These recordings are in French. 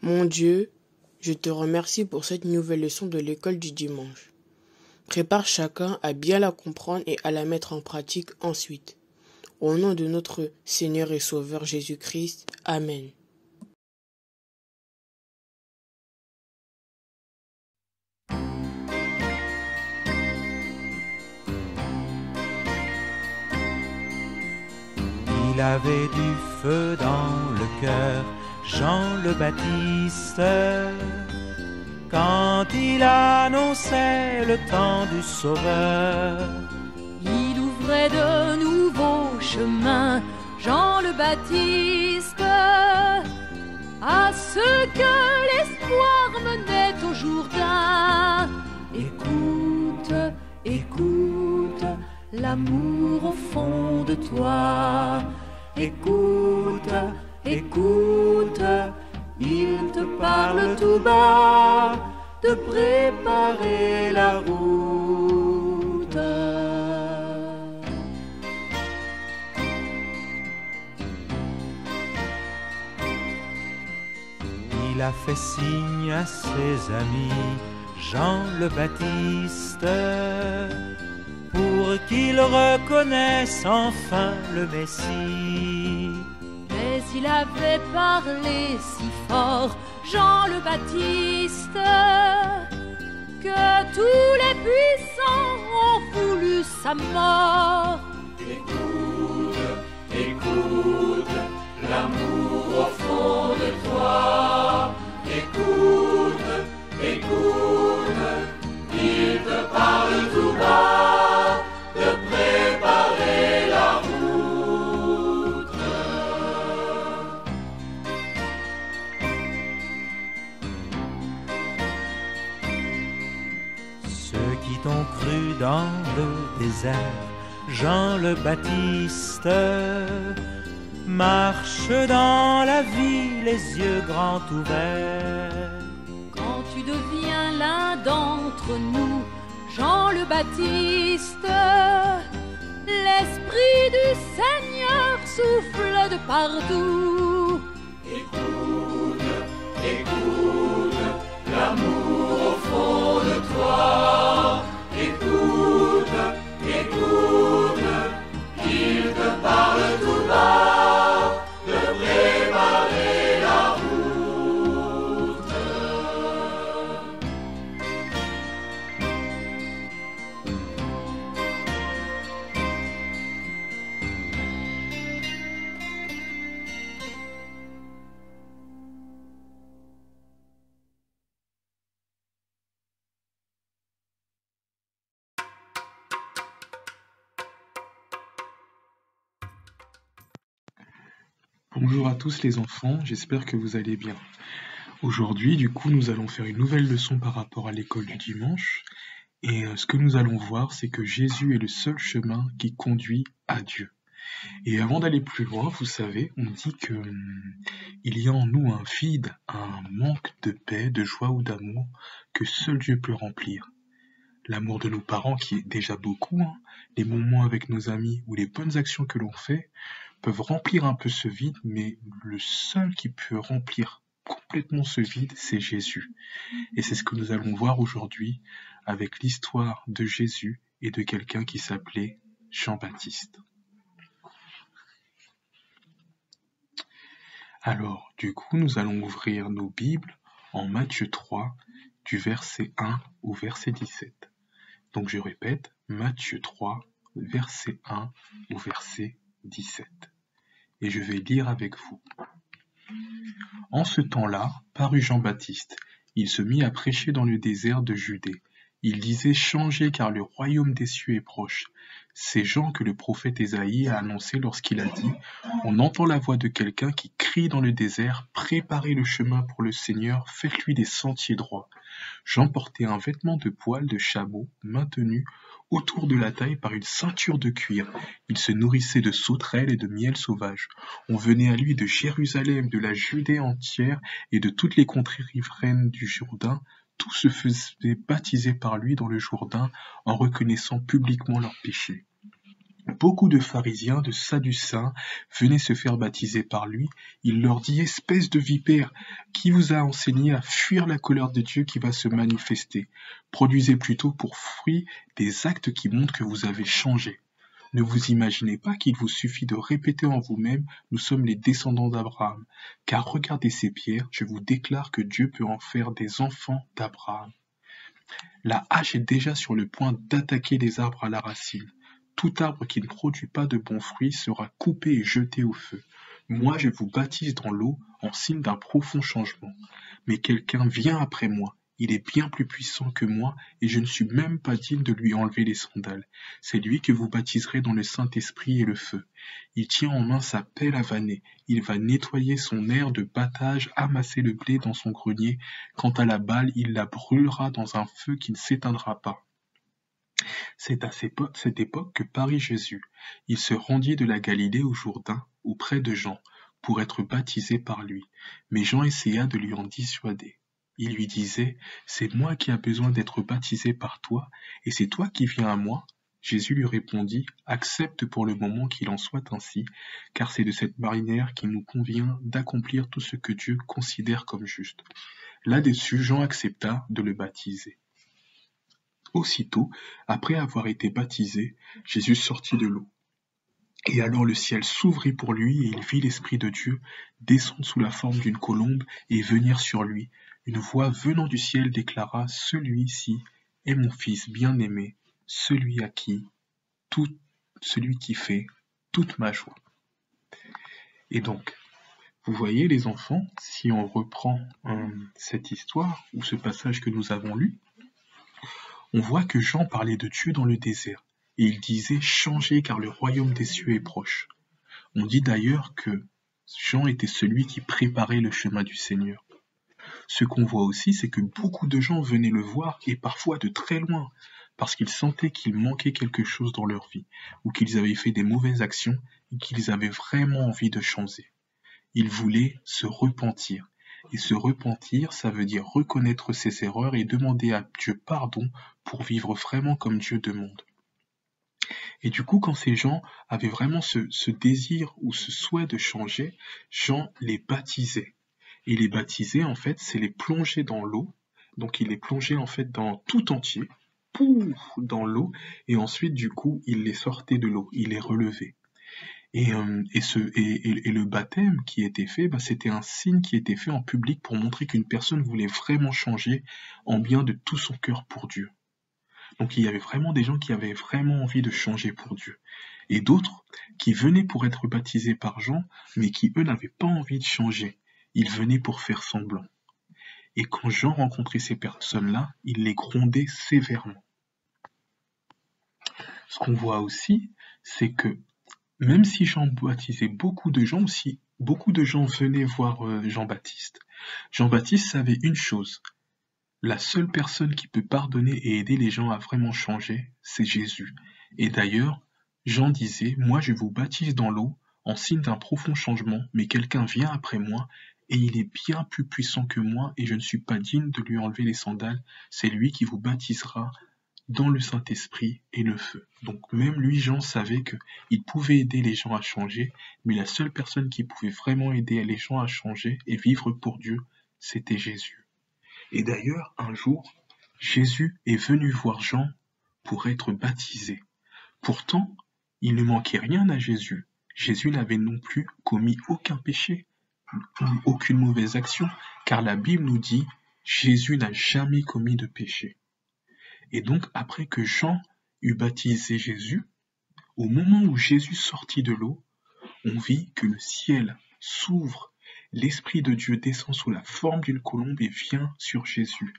Mon Dieu, je te remercie pour cette nouvelle leçon de l'école du dimanche. Prépare chacun à bien la comprendre et à la mettre en pratique ensuite. Au nom de notre Seigneur et Sauveur Jésus-Christ. Amen. Il avait du feu dans le cœur, Jean le Baptiste, quand il annonçait le temps du Sauveur. Il ouvrait de nouveaux chemins, Jean le Baptiste, à ceux que l'espoir menait au Jourdain. Écoute, écoute, l'amour au fond de toi. Écoute, écoute, il te parle tout bas de préparer la route. Il a fait signe à ses amis, Jean le Baptiste, pour qu'ils reconnaissent enfin le Messie. Mais il avait parlé si fort, Jean le Baptiste, que tous les puissants ont voulu sa mort. Écoute, écoute, l'amour au fond de toi. Écoute, écoute, il te parle tout bas de préparer la route. Ceux qui t'ont cru dans le désert, Jean le Baptiste, marche dans la vie les yeux grands ouverts. Quand tu deviens l'un d'entre nous, Jean le Baptiste, l'Esprit du Seigneur souffle de partout. Écoute, écoute, l'amour au fond de toi. Écoute, écoute, il te parle tout bas de préparer la route. Bonjour à tous les enfants, j'espère que vous allez bien. Aujourd'hui, du coup, nous allons faire une nouvelle leçon par rapport à l'école du dimanche. Et ce que nous allons voir, c'est que Jésus est le seul chemin qui conduit à Dieu. Et avant d'aller plus loin, vous savez, on dit que il y a en nous un vide, un manque de paix, de joie ou d'amour que seul Dieu peut remplir. L'amour de nos parents, qui est déjà beaucoup, les moments avec nos amis ou les bonnes actions que l'on fait, peuvent remplir un peu ce vide, mais le seul qui peut remplir complètement ce vide, c'est Jésus. Et c'est ce que nous allons voir aujourd'hui avec l'histoire de Jésus et de quelqu'un qui s'appelait Jean-Baptiste. Alors, du coup, nous allons ouvrir nos Bibles en Matthieu 3, du verset 1 au verset 17. Donc je répète, Matthieu 3, verset 1 au verset 17. Et je vais lire avec vous. En ce temps-là, parut Jean-Baptiste. Il se mit à prêcher dans le désert de Judée. Il disait « Changez, car le royaume des cieux est proche ». C'est Jean que le prophète Ésaïe a annoncé lorsqu'il a dit « On entend la voix de quelqu'un qui crie dans le désert « Préparez le chemin pour le Seigneur, faites-lui des sentiers droits ». Jean portait un vêtement de poil de chameau maintenu autour de la taille par une ceinture de cuir. Il se nourrissait de sauterelles et de miel sauvage. On venait à lui de Jérusalem, de la Judée entière et de toutes les contrées riveraines du Jourdain. Tous se faisaient baptiser par lui dans le Jourdain en reconnaissant publiquement leurs péchés. Beaucoup de pharisiens, de sadducéens venaient se faire baptiser par lui. Il leur dit, espèce de vipère, qui vous a enseigné à fuir la colère de Dieu qui va se manifester? Produisez plutôt pour fruit des actes qui montrent que vous avez changé. Ne vous imaginez pas qu'il vous suffit de répéter en vous-même, nous sommes les descendants d'Abraham. Car regardez ces pierres, je vous déclare que Dieu peut en faire des enfants d'Abraham. La hache est déjà sur le point d'attaquer les arbres à la racine. Tout arbre qui ne produit pas de bons fruits sera coupé et jeté au feu. Moi, je vous baptise dans l'eau en signe d'un profond changement. Mais quelqu'un vient après moi. Il est bien plus puissant que moi et je ne suis même pas digne de lui enlever les sandales. C'est lui que vous baptiserez dans le Saint-Esprit et le feu. Il tient en main sa pelle à vanner. Il va nettoyer son aire de battage, amasser le blé dans son grenier. Quant à la balle, il la brûlera dans un feu qui ne s'éteindra pas. C'est à cette époque que parut Jésus. Il se rendit de la Galilée au Jourdain, auprès de Jean, pour être baptisé par lui. Mais Jean essaya de lui en dissuader. Il lui disait, « C'est moi qui ai besoin d'être baptisé par toi, et c'est toi qui viens à moi ?» Jésus lui répondit, « Accepte pour le moment qu'il en soit ainsi, car c'est de cette manière qu'il nous convient d'accomplir tout ce que Dieu considère comme juste. » Là-dessus, Jean accepta de le baptiser. Aussitôt, après avoir été baptisé, Jésus sortit de l'eau. Et alors le ciel s'ouvrit pour lui et il vit l'Esprit de Dieu descendre sous la forme d'une colombe et venir sur lui. Une voix venant du ciel déclara, « Celui-ci est mon Fils bien-aimé, celui qui fait toute ma joie. » Et donc, vous voyez les enfants, si on reprend cette histoire ou ce passage que nous avons lu, on voit que Jean parlait de Dieu dans le désert, et il disait « Changez car le royaume des cieux est proche ». On dit d'ailleurs que Jean était celui qui préparait le chemin du Seigneur. Ce qu'on voit aussi, c'est que beaucoup de gens venaient le voir, et parfois de très loin, parce qu'ils sentaient qu'il manquait quelque chose dans leur vie, ou qu'ils avaient fait des mauvaises actions, et qu'ils avaient vraiment envie de changer. Ils voulaient se repentir. Et se repentir, ça veut dire reconnaître ses erreurs et demander à Dieu pardon pour vivre vraiment comme Dieu demande. Et du coup, quand ces gens avaient vraiment ce désir ou ce souhait de changer, Jean les baptisait. Et les baptiser, en fait, c'est les plonger dans l'eau. Donc, il les plongeait, en fait, dans tout entier, dans l'eau. Et ensuite, du coup, il les sortait de l'eau, il les relevait. Et le baptême qui était fait, c'était un signe qui était fait en public pour montrer qu'une personne voulait vraiment changer en bien de tout son cœur pour Dieu. Donc il y avait vraiment des gens qui avaient vraiment envie de changer pour Dieu. Et d'autres qui venaient pour être baptisés par Jean, mais qui eux n'avaient pas envie de changer. Ils venaient pour faire semblant. Et quand Jean rencontrait ces personnes-là, il les grondait sévèrement. Ce qu'on voit aussi, c'est que même si Jean baptisait beaucoup de gens, si beaucoup de gens venaient voir Jean-Baptiste savait une chose, la seule personne qui peut pardonner et aider les gens à vraiment changer, c'est Jésus. Et d'ailleurs, Jean disait, « Moi je vous baptise dans l'eau, en signe d'un profond changement, mais quelqu'un vient après moi, et il est bien plus puissant que moi, et je ne suis pas digne de lui enlever les sandales, c'est lui qui vous baptisera dans le Saint-Esprit et le feu. » Donc même lui, Jean, savait qu'il pouvait aider les gens à changer, mais la seule personne qui pouvait vraiment aider les gens à changer et vivre pour Dieu, c'était Jésus. Et d'ailleurs, un jour, Jésus est venu voir Jean pour être baptisé. Pourtant, il ne manquait rien à Jésus. Jésus n'avait non plus commis aucun péché, aucune mauvaise action, car la Bible nous dit « Jésus n'a jamais commis de péché ». Et donc, après que Jean eut baptisé Jésus, au moment où Jésus sortit de l'eau, on vit que le ciel s'ouvre, l'Esprit de Dieu descend sous la forme d'une colombe et vient sur Jésus.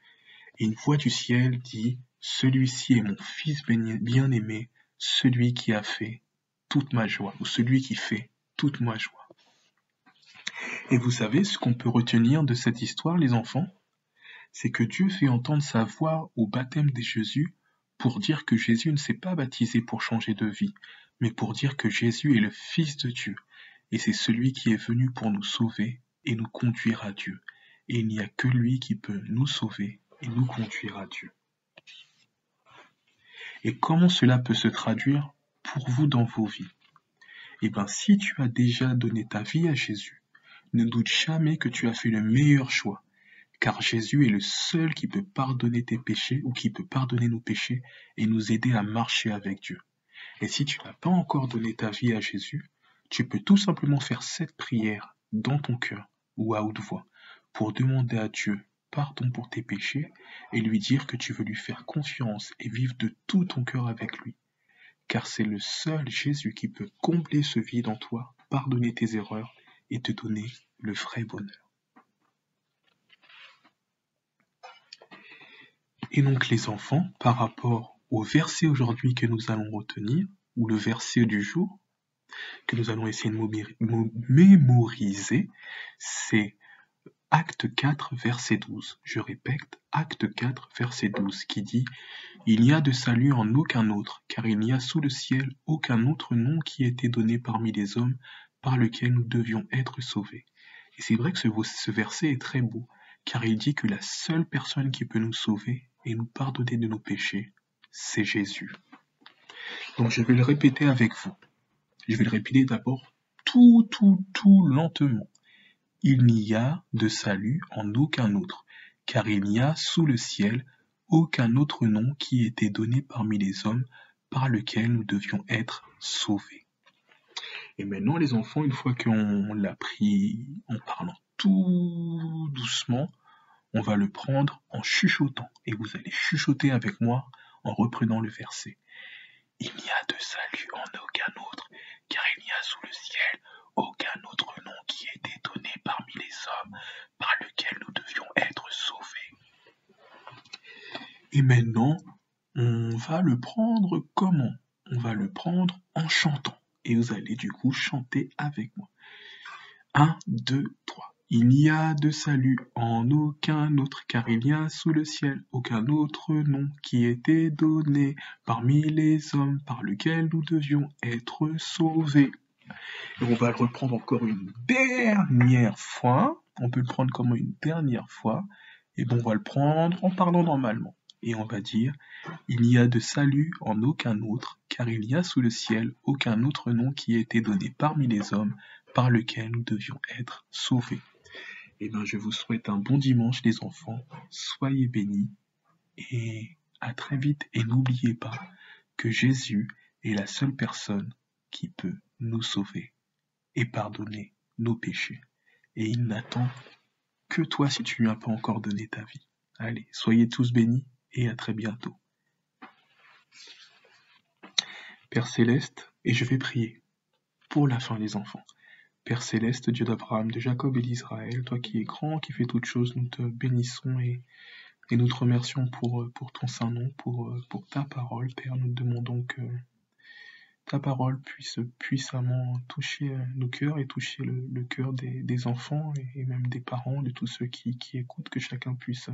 Et une voix du ciel dit, « Celui-ci est mon Fils bien-aimé, celui qui a fait toute ma joie, ou celui qui fait toute ma joie. » Et vous savez ce qu'on peut retenir de cette histoire, les enfants ? C'est que Dieu fait entendre sa voix au baptême de Jésus pour dire que Jésus ne s'est pas baptisé pour changer de vie, mais pour dire que Jésus est le Fils de Dieu, et c'est celui qui est venu pour nous sauver et nous conduire à Dieu. Et il n'y a que lui qui peut nous sauver et nous conduire à Dieu. Et comment cela peut se traduire pour vous dans vos vies. Eh bien, si tu as déjà donné ta vie à Jésus, ne doute jamais que tu as fait le meilleur choix, car Jésus est le seul qui peut pardonner tes péchés ou qui peut pardonner nos péchés et nous aider à marcher avec Dieu. Et si tu n'as pas encore donné ta vie à Jésus, tu peux tout simplement faire cette prière dans ton cœur ou à haute voix pour demander à Dieu pardon pour tes péchés et lui dire que tu veux lui faire confiance et vivre de tout ton cœur avec lui. Car c'est le seul Jésus qui peut combler ce vide en toi, pardonner tes erreurs et te donner le vrai bonheur. Et donc les enfants, par rapport au verset aujourd'hui que nous allons retenir, ou le verset du jour, que nous allons essayer de mémoriser, c'est Acte 4, verset 12. Je répète, Acte 4, verset 12, qui dit « Il n'y a de salut en aucun autre, car il n'y a sous le ciel aucun autre nom qui ait été donné parmi les hommes par lequel nous devions être sauvés. » Et c'est vrai que ce verset est très beau, car il dit que la seule personne qui peut nous sauver et nous pardonner de nos péchés, c'est Jésus. Donc je vais le répéter avec vous. Je vais le répéter d'abord tout lentement. Il n'y a de salut en aucun autre, car il n'y a sous le ciel aucun autre nom qui ait été donné parmi les hommes par lequel nous devions être sauvés. Et maintenant les enfants, une fois qu'on l'a pris en parlant tout doucement, on va le prendre en chuchotant. Et vous allez chuchoter avec moi en reprenant le verset. Il n'y a de salut en aucun autre, car il n'y a sous le ciel aucun autre nom qui ait été donné parmi les hommes par lequel nous devions être sauvés. Et maintenant, on va le prendre comment? On va le prendre en chantant. Et vous allez du coup chanter avec moi. 1, 2, 3. Il n'y a de salut en aucun autre, car il n'y a sous le ciel aucun autre nom qui ait été donné parmi les hommes par lequel nous devions être sauvés. Et on va le reprendre encore une dernière fois. On peut le prendre comme une dernière fois. Et bon, on va le prendre en parlant normalement. Et on va dire, il n'y a de salut en aucun autre, car il n'y a sous le ciel aucun autre nom qui ait été donné parmi les hommes par lequel nous devions être sauvés. Eh bien, je vous souhaite un bon dimanche les enfants, soyez bénis et à très vite. Et n'oubliez pas que Jésus est la seule personne qui peut nous sauver et pardonner nos péchés. Et il n'attend que toi si tu ne lui as pas encore donné ta vie. Allez, soyez tous bénis et à très bientôt. Père Céleste, et je vais prier pour la fin les enfants. Père Céleste, Dieu d'Abraham, de Jacob et d'Israël, toi qui es grand, qui fais toutes choses, nous te bénissons et nous te remercions pour ton saint nom, pour ta parole. Père, nous te demandons que ta parole puisse puissamment toucher nos cœurs et toucher le cœur des enfants et même des parents, de tous ceux qui écoutent, que chacun puisse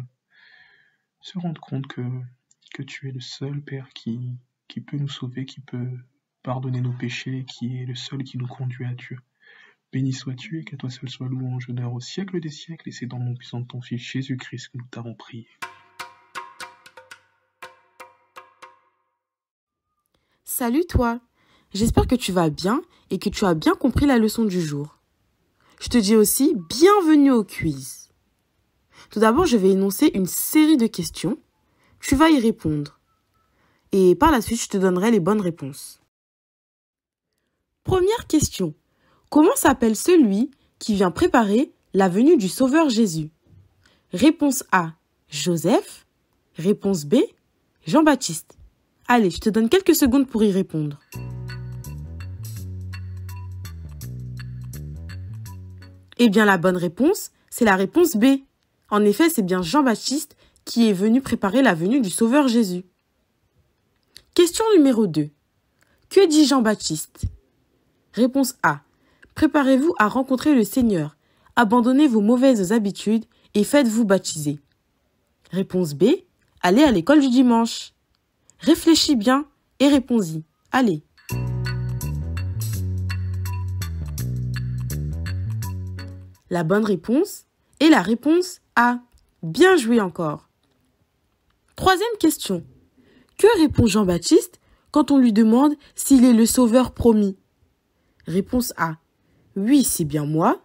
se rendre compte que tu es le seul Père qui peut nous sauver, qui peut pardonner nos péchés, qui est le seul qui nous conduit à Dieu. Béni sois-tu et qu'à toi seul soit louange, honneur au siècle des siècles, et c'est dans le nom puissant de ton Fils Jésus-Christ que nous t'avons prié. Salut toi, j'espère que tu vas bien et que tu as bien compris la leçon du jour. Je te dis aussi bienvenue au quiz. Tout d'abord, je vais énoncer une série de questions. Tu vas y répondre. Et par la suite, je te donnerai les bonnes réponses. Première question. Comment s'appelle celui qui vient préparer la venue du Sauveur Jésus? Réponse A, Joseph. Réponse B, Jean-Baptiste. Allez, je te donne quelques secondes pour y répondre. Eh bien, la bonne réponse, c'est la réponse B. En effet, c'est bien Jean-Baptiste qui est venu préparer la venue du Sauveur Jésus. Question numéro 2. Que dit Jean-Baptiste? Réponse A. Préparez-vous à rencontrer le Seigneur, abandonnez vos mauvaises habitudes et faites-vous baptiser. Réponse B. Allez à l'école du dimanche. Réfléchis bien et réponds-y. Allez. La bonne réponse est la réponse A. Bien joué encore. Troisième question. Que répond Jean-Baptiste quand on lui demande s'il est le sauveur promis? Réponse A. Oui, c'est bien moi.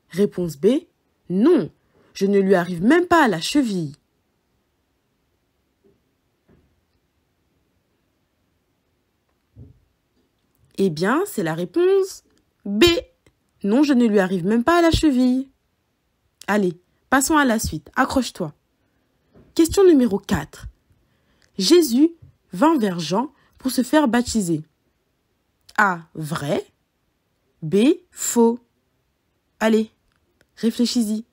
Réponse B. Non, je ne lui arrive même pas à la cheville. Eh bien, c'est la réponse B. Non, je ne lui arrive même pas à la cheville. Allez, passons à la suite. Accroche-toi. Question numéro 4. Jésus vint vers Jean pour se faire baptiser. A. Vrai. B. Faux. Allez, réfléchis-y.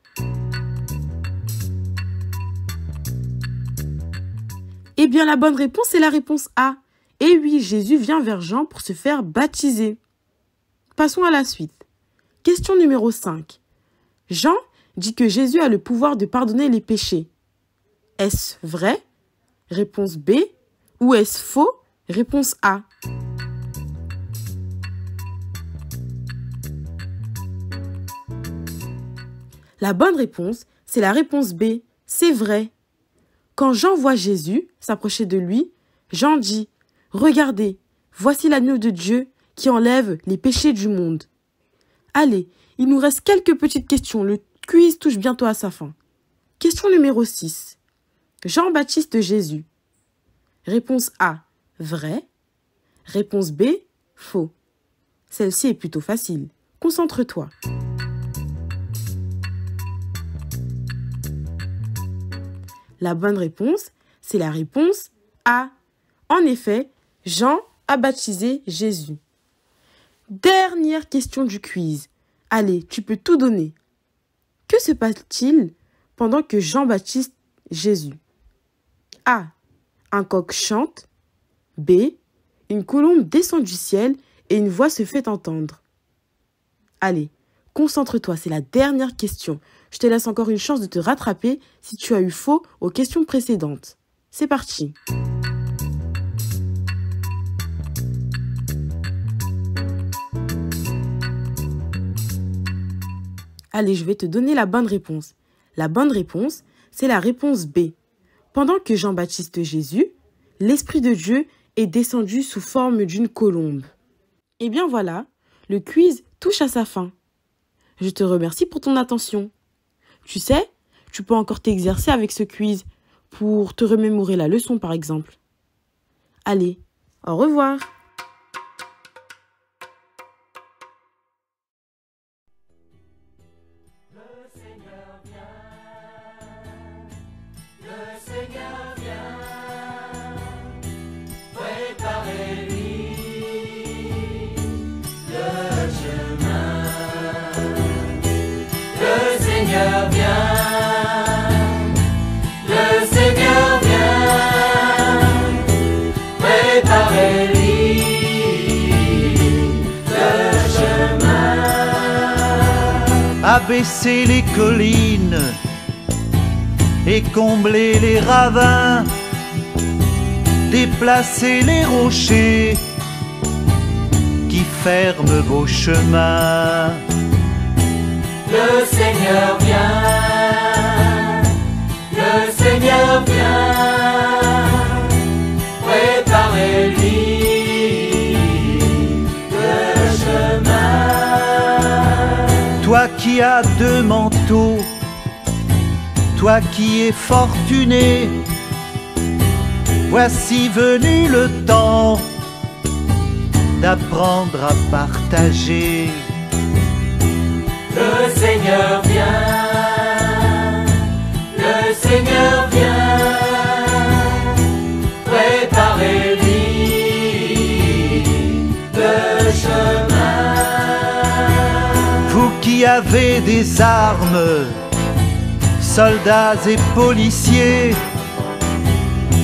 Eh bien, la bonne réponse est la réponse A. Et oui, Jésus vient vers Jean pour se faire baptiser. Passons à la suite. Question numéro 5. Jean dit que Jésus a le pouvoir de pardonner les péchés. Est-ce vrai? Réponse B. Ou est-ce faux? Réponse A. La bonne réponse, c'est la réponse B. C'est vrai. Quand Jean voit Jésus s'approcher de lui, Jean dit « Regardez, voici l'agneau de Dieu qui enlève les péchés du monde. » Allez, il nous reste quelques petites questions. Le quiz touche bientôt à sa fin. Question numéro 6. Jean baptise Jésus. Réponse A. Vrai. Réponse B. Faux. Celle-ci est plutôt facile. Concentre-toi. La bonne réponse, c'est la réponse A. En effet, Jean a baptisé Jésus. Dernière question du quiz. Allez, tu peux tout donner. Que se passe-t-il pendant que Jean baptise Jésus? A. Un coq chante. B. Une colombe descend du ciel et une voix se fait entendre. Allez, concentre-toi, c'est la dernière question. Je te laisse encore une chance de te rattraper si tu as eu faux aux questions précédentes. C'est parti. Allez, je vais te donner la bonne réponse. La bonne réponse, c'est la réponse B. Pendant que Jean baptise Jésus, l'Esprit de Dieu est descendu sous forme d'une colombe. Et bien voilà, le quiz touche à sa fin. Je te remercie pour ton attention. Tu sais, tu peux encore t'exercer avec ce quiz pour te remémorer la leçon par exemple. Allez, au revoir. Abaisser les collines et combler les ravins, déplacer les rochers qui ferment vos chemins. Le Seigneur vient, le Seigneur vient, préparez-lui le chemin. Toi qui as 2 manteaux, toi qui es fortuné, voici venu le temps d'apprendre à partager. Le Seigneur vient, le Seigneur vient, préparez-lui le chemin. Vous qui avez des armes, soldats et policiers,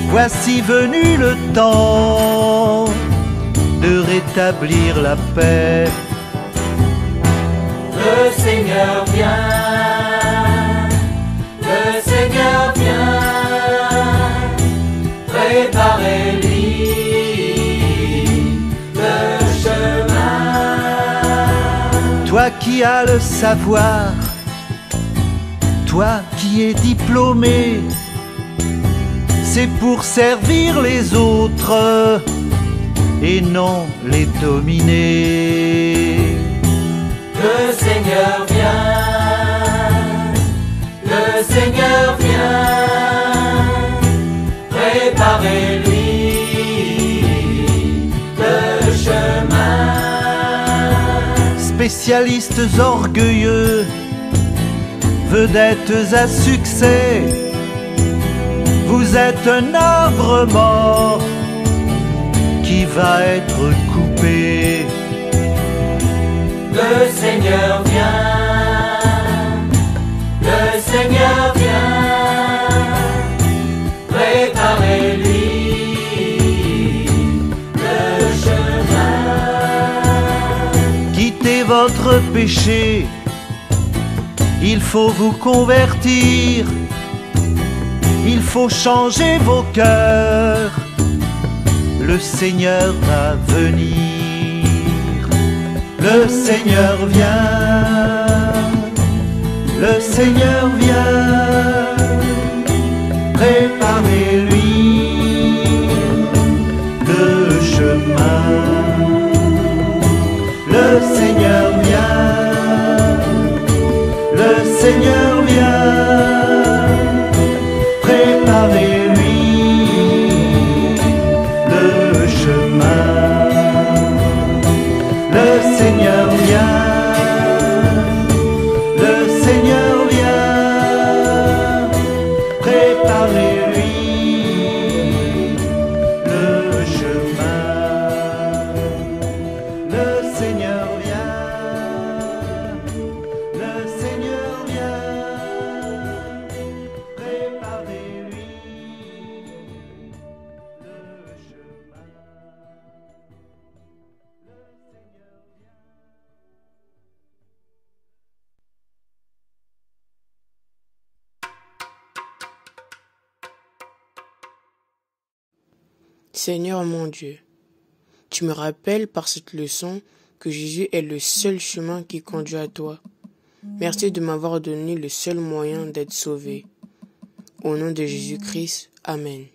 voici venu le temps de rétablir la paix. Le Seigneur vient, le Seigneur vient, préparez-lui le chemin. Toi qui as le savoir, toi qui es diplômé, c'est pour servir les autres et non les dominer. Le Seigneur vient, le Seigneur vient, préparez-lui le chemin. Spécialistes orgueilleux, vedettes à succès, vous êtes un arbre mort qui va être coupé. Le Seigneur vient, le Seigneur vient, préparez-lui le chemin. Quittez votre péché, il faut vous convertir, il faut changer vos cœurs, le Seigneur va venir. Le Seigneur vient, le Seigneur vient, préparez-lui le chemin. Le Seigneur vient, le Seigneur vient, préparez-lui le chemin. Le Seigneur vient, le Seigneur vient, préparez-lui le chemin. Le Seigneur vient, le Seigneur vient, préparez-lui le chemin. Seigneur mon Dieu, tu me rappelles par cette leçon que Jésus est le seul chemin qui conduit à toi. Merci de m'avoir donné le seul moyen d'être sauvé. Au nom de Jésus-Christ, Amen.